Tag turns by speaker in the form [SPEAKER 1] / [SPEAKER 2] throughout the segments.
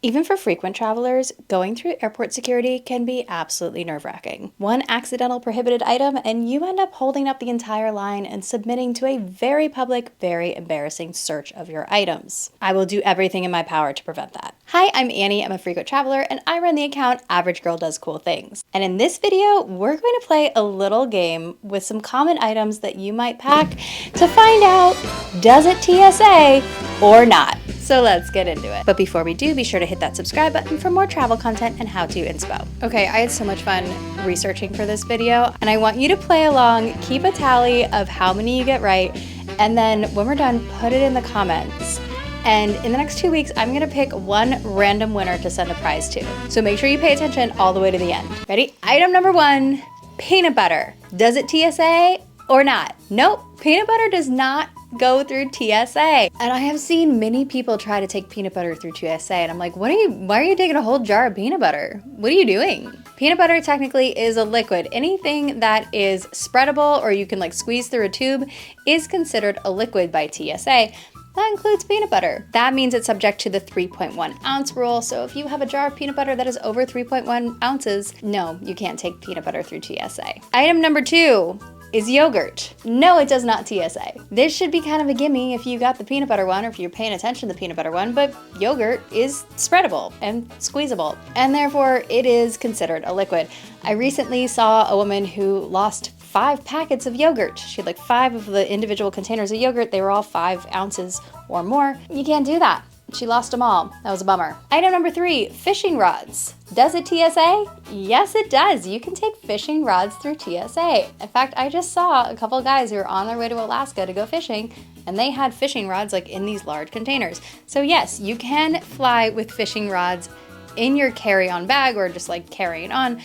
[SPEAKER 1] Even for frequent travelers, going through airport security can be absolutely nerve-wracking. One accidental prohibited item and you end up holding up the entire line and submitting to a very public, very embarrassing search of your items. I will do everything in my power to prevent that. Hi, I'm Annie, I'm a frequent traveler, and I run the account Average Girl Does Cool Things. And in this video, we're going to play a little game with some common items that you might pack to find out, does it TSA or not? So let's get into it. But before we do, be sure to hit that subscribe button for more travel content and how-to inspo. Okay, I had so much fun researching for this video, and I want you to play along, keep a tally of how many you get right, and then when we're done, put it in the comments. And in the next 2 weeks, I'm gonna pick one random winner to send a prize to. So make sure you pay attention all the way to the end. Ready? Item number 1, peanut butter. Does it TSA or not? Nope, peanut butter does not go through TSA. And I have seen many people try to take peanut butter through TSA, and I'm like, why are you taking a whole jar of peanut butter? What are you doing? Peanut butter technically is a liquid. Anything that is spreadable or you can like squeeze through a tube is considered a liquid by TSA. That includes peanut butter. That means it's subject to the 3.1 ounce rule. So if you have a jar of peanut butter that is over 3.1 ounces, no, you can't take peanut butter through TSA. Item number 2 is yogurt. No, it does not TSA. This should be kind of a gimme if you got the peanut butter one or if you're paying attention to the peanut butter one, but yogurt is spreadable and squeezable, and therefore it is considered a liquid. I recently saw a woman who lost 5 packets of yogurt. She had like 5 of the individual containers of yogurt. They were all 5 ounces or more. You can't do that. She lost them all. That was a bummer. Item number 3, fishing rods. Does it TSA? Yes, it does. You can take fishing rods through TSA. In fact, I just saw a couple guys who were on their way to Alaska to go fishing, and they had fishing rods like in these large containers. So yes, you can fly with fishing rods in your carry-on bag or just like carrying on,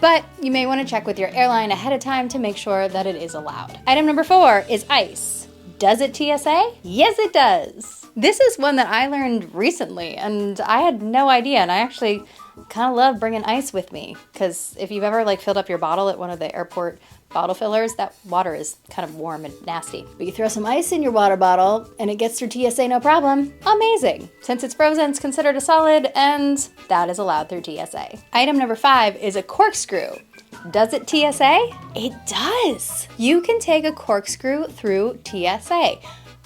[SPEAKER 1] but you may want to check with your airline ahead of time to make sure that it is allowed. Item number 4 is ice. Does it TSA? Yes, it does. This is one that I learned recently, and I had no idea, and I actually kind of love bringing ice with me, because if you've ever like filled up your bottle at one of the airport bottle fillers, that water is kind of warm and nasty. But you throw some ice in your water bottle, and it gets through TSA no problem. Amazing! Since it's frozen, it's considered a solid, and that is allowed through TSA. Item number 5 is a corkscrew. Does it TSA? It does! You can take a corkscrew through TSA.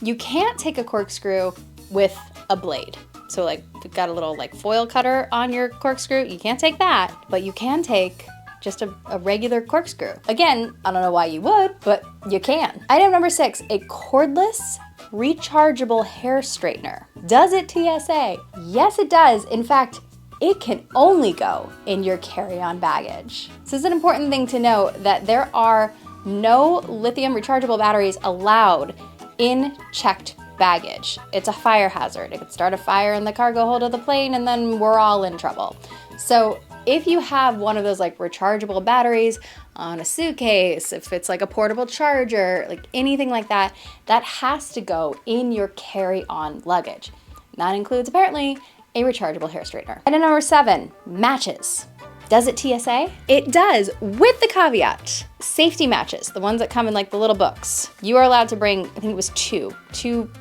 [SPEAKER 1] You can't take a corkscrew with a blade. So like, if you've got a little like foil cutter on your corkscrew, you can't take that, but you can take just a regular corkscrew. Again, I don't know why you would, but you can. Item number 6, a cordless rechargeable hair straightener. Does it TSA? Yes, it does. In fact, it can only go in your carry-on baggage. This is an important thing to know, that there are no lithium rechargeable batteries allowed in checked baggage. It's a fire hazard. It could start a fire in the cargo hold of the plane and then we're all in trouble. So if you have one of those like rechargeable batteries on a suitcase, if it's like a portable charger, like anything like that, that has to go in your carry-on luggage. That includes apparently a rechargeable hair straightener. And number 7, matches. Does it TSA? It does, with the caveat. Safety matches, the ones that come in like the little books. You are allowed to bring, I think it was two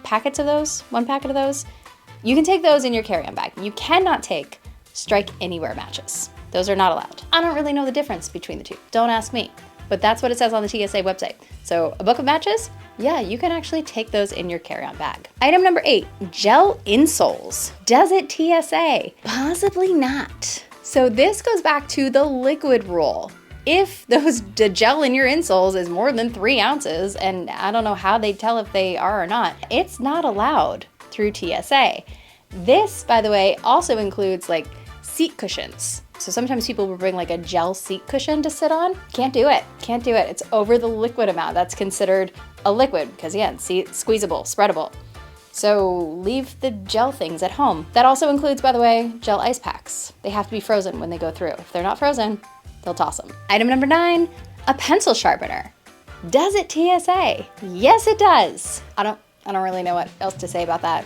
[SPEAKER 1] packets of those, 1 packet of those. You can take those in your carry-on bag. You cannot take strike anywhere matches. Those are not allowed. I don't really know the difference between the two. Don't ask me, but that's what it says on the TSA website. So a book of matches, yeah, you can actually take those in your carry-on bag. Item number 8, gel insoles. Does it TSA? Possibly not. So this goes back to the liquid rule. If the gel in your insoles is more than 3 ounces, and I don't know how they tell if they are or not, it's not allowed through TSA. This, by the way, also includes like seat cushions. So sometimes people will bring like a gel seat cushion to sit on. Can't do it. Can't do it. It's over the liquid amount. That's considered a liquid because again, see, it's squeezable, spreadable. So leave the gel things at home. That also includes, by the way, gel ice packs. They have to be frozen when they go through. If they're not frozen, they'll toss them. Item number 9, a pencil sharpener. Does it TSA? Yes, it does. I don't really know what else to say about that.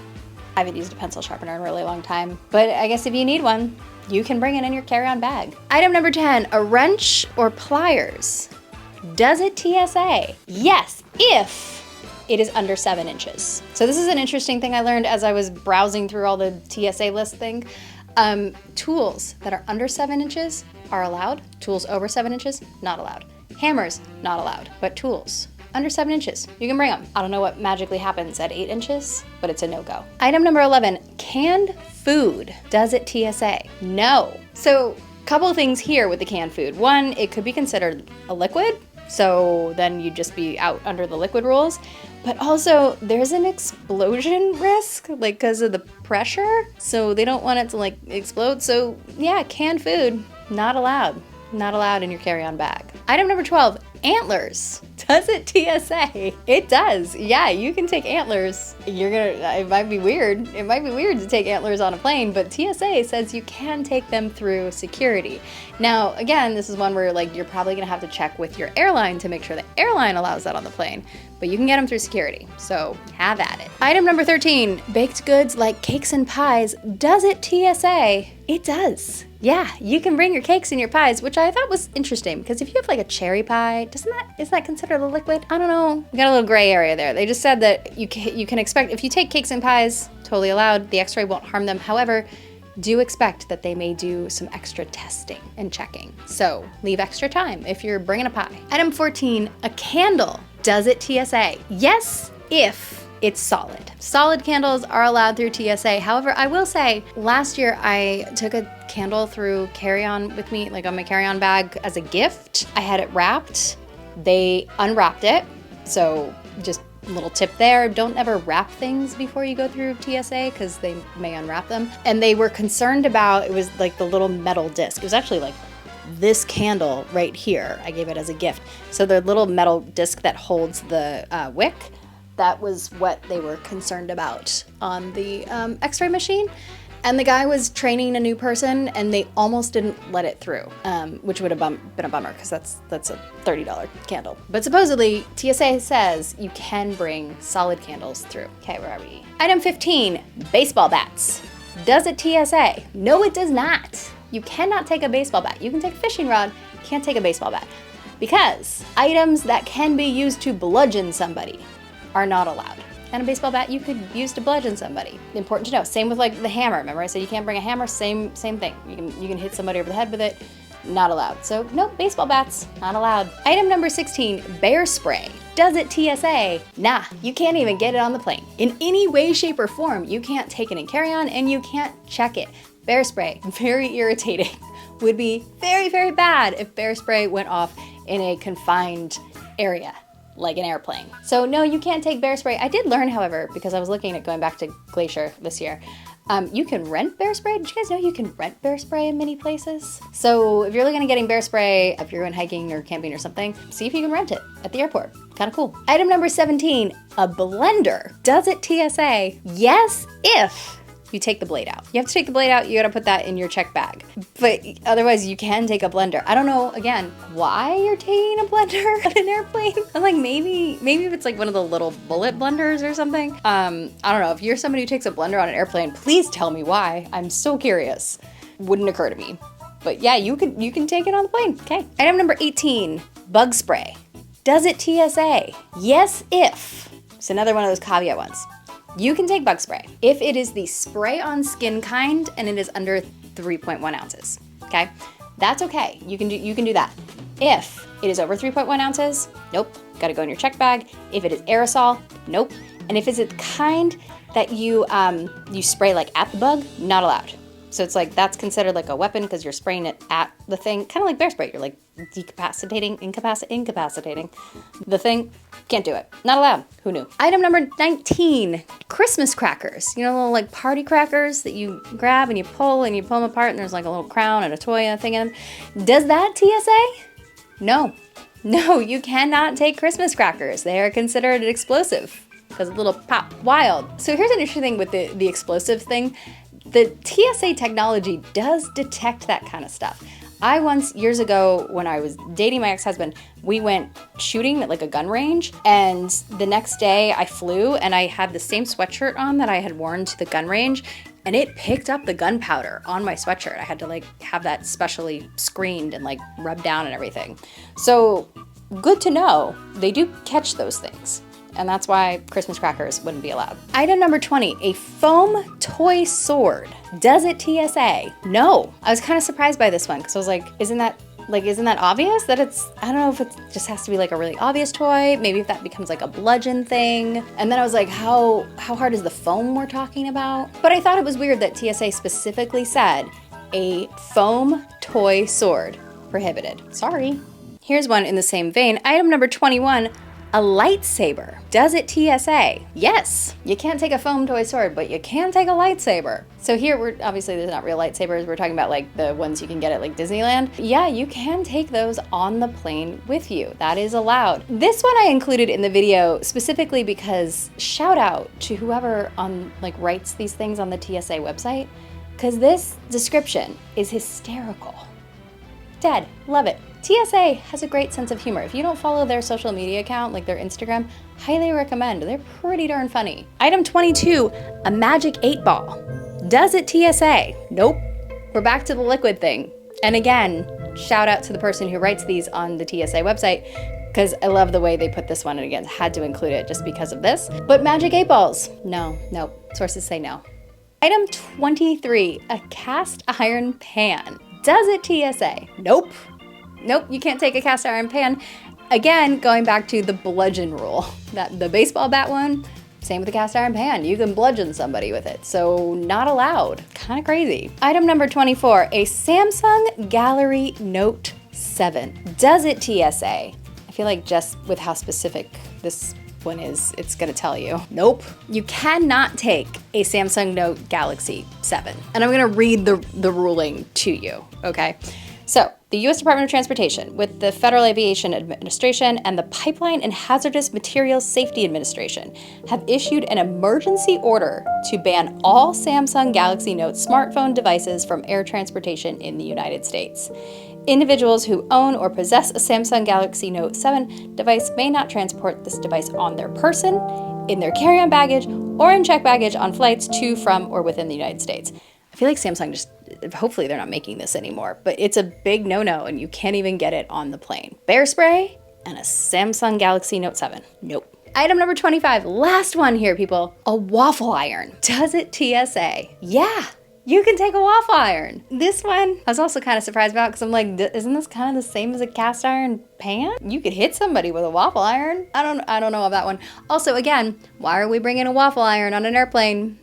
[SPEAKER 1] I haven't used a pencil sharpener in a really long time, but I guess if you need one, you can bring it in your carry-on bag. Item number 10, a wrench or pliers. Does it TSA? Yes, if it is under 7 inches. So this is an interesting thing I learned as I was browsing through all the TSA list thing. Tools that are under 7 inches are allowed. Tools over 7 inches, not allowed. Hammers, not allowed, but tools under 7 inches, you can bring them. I don't know what magically happens at 8 inches, but it's a no-go. Item number 11, canned food. Does it TSA? No. So, couple of things here with the canned food. One, it could be considered a liquid, so then you'd just be out under the liquid rules. But also, there's an explosion risk, like because of the pressure, so they don't want it to like explode. So yeah, canned food, not allowed. Not allowed in your carry-on bag. Item number 12, antlers. Does it TSA? It does. Yeah, you can take antlers. It might be weird. It might be weird to take antlers on a plane, but TSA says you can take them through security. Now, again, this is one where like you're probably gonna have to check with your airline to make sure the airline allows that on the plane, but you can get them through security, so have at it. Item number 13, baked goods like cakes and pies. Does it TSA? It does. Yeah, you can bring your cakes and your pies, which I thought was interesting because if you have like a cherry pie, is that considered a liquid? I don't know. We got a little gray area there. They just said that you can expect, if you take cakes and pies, totally allowed, the X-ray won't harm them. However, do expect that they may do some extra testing and checking. So leave extra time if you're bringing a pie. Item 14, a candle. Does it TSA? Yes, if it's solid. Solid candles are allowed through TSA. However, I will say, last year I took a candle through carry-on with me, like on my carry-on bag as a gift. I had it wrapped. They unwrapped it. So just a little tip there, don't ever wrap things before you go through TSA because they may unwrap them. And they were concerned about, it was like the little metal disc. It was actually like this candle right here. I gave it as a gift. So the little metal disc that holds the wick, that was what they were concerned about on the X-ray machine. And the guy was training a new person and they almost didn't let it through, which would have been a bummer because that's a $30 candle. But supposedly TSA says you can bring solid candles through. Okay, where are we? Item 15, baseball bats. Does it TSA? No, it does not. You cannot take a baseball bat. You can take a fishing rod, you can't take a baseball bat. Because items that can be used to bludgeon somebody are not allowed. And a baseball bat you could use to bludgeon somebody. Important to know. Same with like the hammer. Remember I said you can't bring a hammer? Same thing. You can hit somebody over the head with it. Not allowed. So no, baseball bats, not allowed. Item number 16, bear spray. Does it TSA? Nah, you can't even get it on the plane. In any way, shape, or form, you can't take it in carry-on and you can't check it. Bear spray, very irritating. Would be very, very bad if bear spray went off in a confined area, like an airplane. So no, you can't take bear spray. I did learn, however, because I was looking at going back to Glacier this year, you can rent bear spray. Did you guys know you can rent bear spray in many places? So if you're looking at getting bear spray, if you're going hiking or camping or something, see if you can rent it at the airport. Kind of cool. Item number 17, a blender. Does it TSA? Yes, if you take the blade out. You have to take the blade out, you gotta put that in your check bag. But otherwise you can take a blender. I don't know, again, why you're taking a blender on an airplane. I'm like, maybe if it's like one of the little bullet blenders or something. I don't know, if you're somebody who takes a blender on an airplane, please tell me why. I'm so curious. Wouldn't occur to me. But yeah, you can take it on the plane, okay. Item number 18, bug spray. Does it TSA? Yes, if. It's another one of those caveat ones. You can take bug spray if it is the spray on skin kind and it is under 3.1 ounces, okay? That's okay, you can do that. If it is over 3.1 ounces, nope, gotta go in your check bag. If it is aerosol, nope. And if it's the kind that you spray like at the bug, not allowed. So it's like, that's considered like a weapon because you're spraying it at the thing, kind of like bear spray. You're like incapacitating the thing. Can't do it. Not allowed. Who knew? Item number 19, Christmas crackers. You know, little like party crackers that you grab and you pull them apart and there's like a little crown and a toy and a thing in them. Does that TSA? No, you cannot take Christmas crackers. They are considered an explosive because a little pop wild. So here's an interesting thing with the explosive thing. The TSA technology does detect that kind of stuff. I once, years ago, when I was dating my ex-husband, we went shooting at like a gun range, and the next day I flew and I had the same sweatshirt on that I had worn to the gun range, and it picked up the gunpowder on my sweatshirt. I had to like have that specially screened and like rubbed down and everything. So good to know, they do catch those things. and that's why Christmas crackers wouldn't be allowed. Item number 20, a foam toy sword. Does it TSA? No. I was kind of surprised by this one because I was like, isn't that obvious that it's, I don't know if it just has to be like a really obvious toy, maybe if that becomes like a bludgeon thing. And then I was like, how hard is the foam we're talking about? But I thought it was weird that TSA specifically said a foam toy sword prohibited. Sorry. Here's one in the same vein. Item number 21, a lightsaber. Does it TSA? Yes. You can't take a foam toy sword, but you can take a lightsaber. So here we're, obviously there's not real lightsabers. We're talking about like the ones you can get at like Disneyland. Yeah, you can take those on the plane with you. That is allowed. This one I included in the video specifically because shout out to whoever writes these things on the TSA website, because this description is hysterical. Dead. Love it. TSA has a great sense of humor. If you don't follow their social media account, like their Instagram, highly recommend. They're pretty darn funny. Item 22, a magic 8-ball. Does it TSA? Nope. We're back to the liquid thing. And again, shout out to the person who writes these on the TSA website, because I love the way they put this one, and again, had to include it just because of this. But magic 8-balls, no, nope. Sources say no. Item 23, a cast iron pan. Does it TSA? Nope. Nope, you can't take a cast iron pan. Again, going back to the bludgeon rule. The baseball bat one, same with the cast iron pan. You can bludgeon somebody with it, so not allowed. Kind of crazy. Item number 24, a Samsung Gallery Note 7. Does it TSA? I feel like just with how specific this one is, it's gonna tell you. Nope. You cannot take a Samsung Note Galaxy 7. And I'm gonna read the ruling to you, okay? So, the U.S. Department of Transportation, with the Federal Aviation Administration and the Pipeline and Hazardous Materials Safety Administration, have issued an emergency order to ban all Samsung Galaxy Note smartphone devices from air transportation in the United States. Individuals who own or possess a Samsung Galaxy Note 7 device may not transport this device on their person, in their carry-on baggage, or in checked baggage on flights to, from, or within the United States. I feel like Samsung hopefully they're not making this anymore, but it's a big no-no and you can't even get it on the plane. Bear spray and a Samsung Galaxy Note 7. Nope. Item number 25, last one here, people. A waffle iron. Does it TSA? Yeah, you can take a waffle iron. This one I was also kind of surprised about because I'm like, isn't this kind of the same as a cast iron pan? You could hit somebody with a waffle iron. I don't know about that one. Also, again, why are we bringing a waffle iron on an airplane?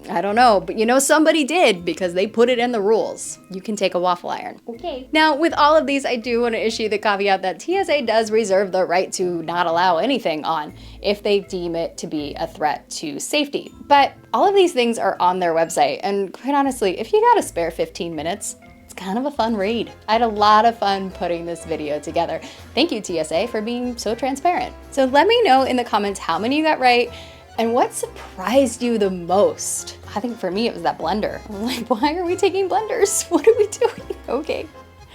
[SPEAKER 1] I don't know, but somebody did because they put it in the rules. You can take a waffle iron. Okay. Now, with all of these, I do want to issue the caveat that TSA does reserve the right to not allow anything on if they deem it to be a threat to safety. But all of these things are on their website, and quite honestly, if you got a spare 15 minutes, it's kind of a fun read. I had a lot of fun putting this video together. Thank you, TSA, for being so transparent. So let me know in the comments how many you got right, and what surprised you the most? I think for me it was that blender. I'm like, why are we taking blenders? What are we doing? Okay.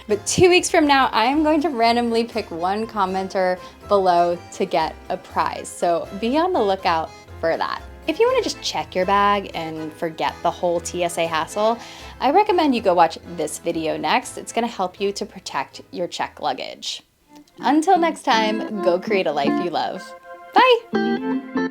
[SPEAKER 1] But 2 weeks from now, I am going to randomly pick one commenter below to get a prize. So be on the lookout for that. If you want to just check your bag and forget the whole TSA hassle, I recommend you go watch this video next. It's going to help you to protect your checked luggage. Until next time, go create a life you love. Bye!